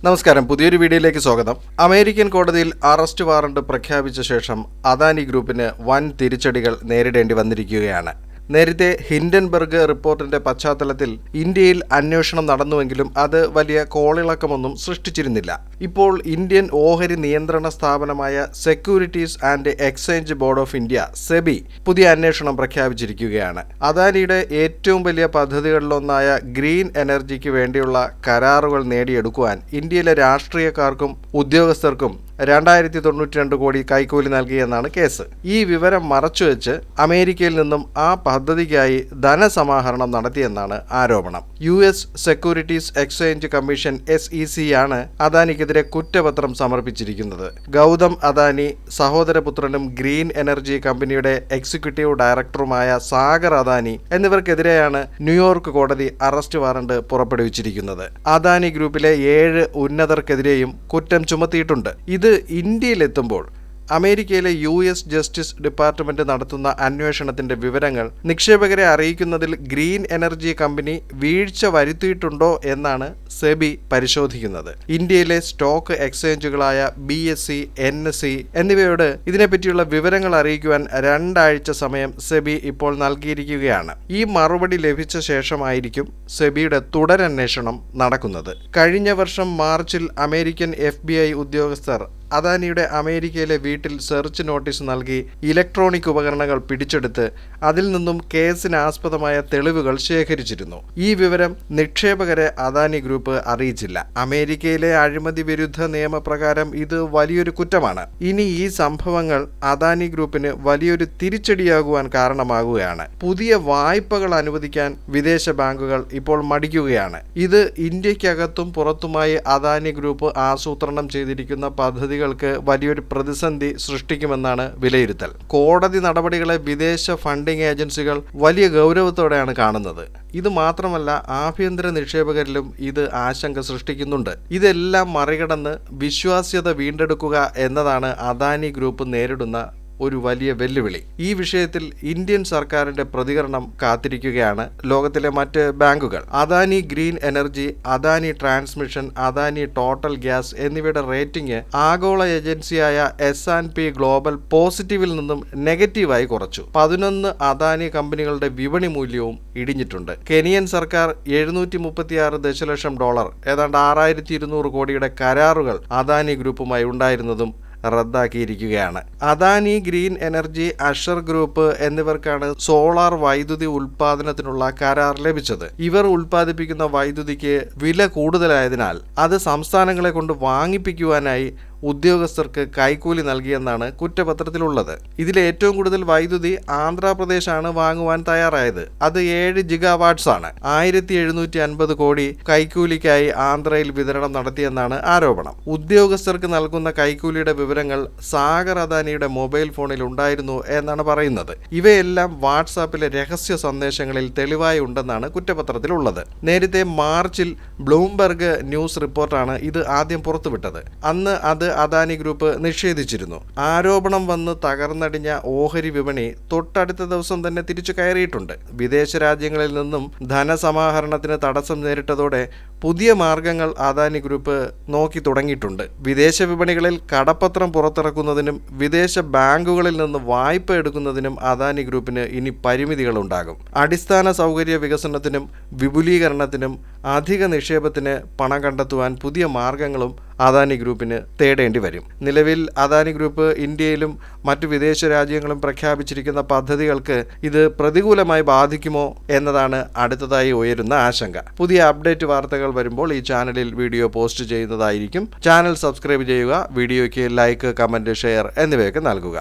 നമസ്കാരം, പുതിയൊരു വീഡിയോയിലേക്ക് സ്വാഗതം. അമേരിക്കൻ കോടതിയിൽ അറസ്റ്റ് വാറണ്ട് പ്രഖ്യാപിച്ച ശേഷം അദാനി ഗ്രൂപ്പിന് വൻ തിരിച്ചടികൾ നേരിടേണ്ടി വന്നിരിക്കുകയാണ്. നേരത്തെ ഹിൻഡൻബർഗ് റിപ്പോർട്ടിന്റെ പശ്ചാത്തലത്തിൽ ഇന്ത്യയിൽ അന്വേഷണം നടന്നുവെങ്കിലും അത് വലിയ കോളിളക്കമൊന്നും സൃഷ്ടിച്ചിരുന്നില്ല. ഇപ്പോൾ ഇന്ത്യൻ ഓഹരി നിയന്ത്രണ സ്ഥാപനമായ securities and exchange board of India SEBI പുതിയ അന്വേഷണം പ്രഖ്യാപിച്ചിരിക്കുകയാണ്. അദാനിയുടെ ഏറ്റവും വലിയ പദ്ധതികളിലൊന്നായ ഗ്രീൻ എനർജിക്ക് വേണ്ടിയുള്ള കരാറുകൾ നേടിയെടുക്കുവാൻ ഇന്ത്യയിലെ രാഷ്ട്രീയക്കാർക്കും ഉദ്യോഗസ്ഥർക്കും 2092 കോടി കൈക്കൂലി നൽകിയെന്നാണ് കേസ്. ഈ വിവരം മറച്ചുവെച്ച് അമേരിക്കയിൽ നിന്നും ആ പദ്ധതിക്കായി ധനസമാഹരണം നടത്തിയെന്നാണ് ആരോപണം. US securities exchange commission SEC ആണ് അദാനിക്കെതിരെ കുറ്റപത്രം സമർപ്പിച്ചിരിക്കുന്നത്. ഗൗതം അദാനി സഹോദരപുത്രനും ഗ്രീൻ എനർജി കമ്പനിയുടെ എക്സിക്യൂട്ടീവ് ഡയറക്ടറുമായ സാഗർ അദാനി എന്നിവർക്കെതിരെയാണ് ന്യൂയോർക്ക് കോടതി അറസ്റ്റ് വാറണ്ട് പുറപ്പെടുവിച്ചിരിക്കുന്നത്. അദാനി ഗ്രൂപ്പിലെ 7 ഉന്നതർക്കെതിരെയും കുറ്റം ചുമത്തിയിട്ടുണ്ട്. ഇത് ഇന്ത്യയിലെത്തുമ്പോൾ അമേരിക്കയിലെ US ജസ്റ്റിസ് ഡിപ്പാർട്ട്മെന്റ് നടത്തുന്ന അന്വേഷണത്തിന്റെ വിവരങ്ങൾ നിക്ഷേപകരെ അറിയിക്കുന്നതിൽ ഗ്രീൻ എനർജി കമ്പനി വീഴ്ച വരുത്തിയിട്ടുണ്ടോ എന്നാണ് സെബി പരിശോധിക്കുന്നത്. ഇന്ത്യയിലെ സ്റ്റോക്ക് എക്സ്ചേഞ്ചുകളായ BSE, NSE എന്നിവയോട് ഇതിനെപ്പറ്റിയുള്ള വിവരങ്ങൾ അറിയിക്കുവാൻ 2 ആഴ്ച സമയം സെബി ഇപ്പോൾ നൽകിയിരിക്കുകയാണ്. ഈ മറുപടി ലഭിച്ച ശേഷമായിരിക്കും സെബിയുടെ തുടരന്വേഷണം നടക്കുന്നത്. കഴിഞ്ഞ വർഷം മാർച്ചിൽ അമേരിക്കൻ FBI ഉദ്യോഗസ്ഥർ അദാനിയുടെ അമേരിക്കയിലെ വീട്ടിൽ സെർച്ച് നോട്ടീസ് നൽകി ഇലക്ട്രോണിക് ഉപകരണങ്ങൾ പിടിച്ചെടുത്ത് അതിൽ നിന്നും കേസിനാസ്പദമായ തെളിവുകൾ ശേഖരിച്ചിരുന്നു. ഈ വിവരം നിക്ഷേപകരെ അദാനി ഗ്രൂപ്പ് അറിയിച്ചില്ല. അമേരിക്കയിലെ അഴിമതി വിരുദ്ധ നിയമപ്രകാരം ഇത് വലിയൊരു കുറ്റമാണ്. ഇനി ഈ സംഭവങ്ങൾ അദാനി ഗ്രൂപ്പിന് വലിയൊരു തിരിച്ചടിയാകുവാൻ കാരണമാകുകയാണ്. പുതിയ വായ്പകൾ അനുവദിക്കാൻ വിദേശ ബാങ്കുകൾ ഇപ്പോൾ മടിക്കുകയാണ്. ഇത് ഇന്ത്യക്കകത്തും പുറത്തുമായി അദാനി ഗ്രൂപ്പ് ആസൂത്രണം ചെയ്തിരിക്കുന്ന പദ്ധതി വലിയൊരു പ്രതിസന്ധി സൃഷ്ടിക്കുമെന്നാണ് വിലയിരുത്തൽ. കോടതി നടപടികളെ വിദേശ ഫണ്ടിംഗ് ഏജൻസികൾ വലിയ ഗൗരവത്തോടെയാണ് കാണുന്നത്. ഇത് മാത്രമല്ല, ആഭ്യന്തര നിക്ഷേപകരിലും ഇത് ആശങ്ക സൃഷ്ടിക്കുന്നുണ്ട്. ഇതെല്ലാം മറികടന്ന് വിശ്വാസ്യത വീണ്ടെടുക്കുക എന്നതാണ് അദാനി ഗ്രൂപ്പ് നേരിടുന്ന ഒരു വലിയ വെല്ലുവിളി. ഈ വിഷയത്തിൽ ഇന്ത്യൻ സർക്കാരിന്റെ പ്രതികരണം കാത്തിരിക്കുകയാണ് ലോകത്തിലെ മറ്റ് ബാങ്കുകൾ. Adani green energy, Adani transmission, Adani total gas എന്നിവയുടെ റേറ്റിംഗ് ആഗോള ഏജൻസിയായ S&P ഗ്ലോബൽ പോസിറ്റീവിൽ നിന്നും നെഗറ്റീവായി കുറച്ചു. 11 അദാനി കമ്പനികളുടെ വിപണി മൂല്യവും ഇടിഞ്ഞിട്ടുണ്ട്. കെനിയൻ സർക്കാർ $736 ദശലക്ഷം, ഏതാണ്ട് 6200 കോടിയുടെ കരാറുകൾ അദാനി ഗ്രൂപ്പുമായി ഉണ്ടായിരുന്നതും റദ്ദാക്കിയിരിക്കുകയാണ്. അദാനി ഗ്രീൻ എനർജി, അഷർ ഗ്രൂപ്പ് എന്നിവർക്കാണ് സോളാർ വൈദ്യുതി ഉൽപാദനത്തിനുള്ള കരാർ ലഭിച്ചത്. ഇവർ ഉൽപ്പാദിപ്പിക്കുന്ന വൈദ്യുതിക്ക് വില കൂടുതലായതിനാൽ അത് സംസ്ഥാനങ്ങളെ കൊണ്ട് വാങ്ങിപ്പിക്കുവാനായി ഉദ്യോഗസ്ഥർക്ക് കൈക്കൂലി നൽകിയെന്നാണ് കുറ്റപത്രത്തിലുള്ളത്. ഇതിൽ ഏറ്റവും കൂടുതൽ വൈദ്യുതി ആന്ധ്രാപ്രദേശാണ് വാങ്ങുവാൻ തയ്യാറായത്. അത് 7 GW ആണ്. 1750 കോടി കൈക്കൂലിക്കായി ആന്ധ്രയിൽ വിതരണം നടത്തിയെന്നാണ് ആരോപണം. ഉദ്യോഗസ്ഥർക്ക് നൽകുന്ന കൈക്കൂലിയുടെ വിവരങ്ങൾ സാഗർ അദാനിയുടെ മൊബൈൽ ഫോണിൽ ഉണ്ടായിരുന്നു എന്നാണ് പറയുന്നത്. ഇവയെല്ലാം വാട്സാപ്പിലെ രഹസ്യ സന്ദേശങ്ങളിൽ തെളിവായി ഉണ്ടെന്നാണ് കുറ്റപത്രത്തിലുള്ളത്. നേരത്തെ മാർച്ചിൽ ബ്ലൂംബർഗ് ന്യൂസ് റിപ്പോർട്ടാണ് ഇത് ആദ്യം പുറത്തുവിട്ടത്. അന്ന് അത് അദാനി ഗ്രൂപ്പ് നിഷേധിച്ചിരുന്നു. ആരോപണം വന്ന് തകർന്നടിഞ്ഞ ഓഹരി വിപണി തൊട്ടടുത്ത ദിവസം തന്നെ തിരിച്ചു കയറിയിട്ടുണ്ട്. വിദേശ രാജ്യങ്ങളിൽ നിന്നും ധനസമാഹരണത്തിന് തടസ്സം നേരിട്ടതോടെ പുതിയ മാർഗങ്ങൾ അദാനി ഗ്രൂപ്പ് നോക്കി തുടങ്ങിയിട്ടുണ്ട്. വിദേശ വിപണികളിൽ കടപ്പത്രം പുറത്തിറക്കുന്നതിനും വിദേശ ബാങ്കുകളിൽ നിന്ന് വായ്പ എടുക്കുന്നതിനും അദാനി ഗ്രൂപ്പിന് ഇനി പരിമിതികളുണ്ടാകും. അടിസ്ഥാന സൗകര്യ വികസനത്തിനും വിപുലീകരണത്തിനും അധിക നിക്ഷേപത്തിന് പണം കണ്ടെത്തുവാൻ പുതിയ മാർഗങ്ങളും അദാനി ഗ്രൂപ്പിന് തേടേണ്ടി വരും. നിലവിൽ അദാനി ഗ്രൂപ്പ് ഇന്ത്യയിലും മറ്റു വിദേശ രാജ്യങ്ങളും പ്രഖ്യാപിച്ചിരിക്കുന്ന പദ്ധതികൾക്ക് ഇത് പ്രതികൂലമായി ബാധിക്കുമോ എന്നതാണ് അടുത്തതായി ഉയരുന്ന ആശങ്ക. പുതിയ അപ്ഡേറ്റ് വാർത്തകൾ വരുമ്പോൾ ഈ ചാനലിൽ വീഡിയോ പോസ്റ്റ് ചെയ്യുന്നതായിരിക്കും. ചാനൽ സബ്സ്ക്രൈബ് ചെയ്യുക, വീഡിയോയ്ക്ക് ലൈക്ക്, കമന്റ്, ഷെയർ എന്നിവയൊക്കെ നൽകുക.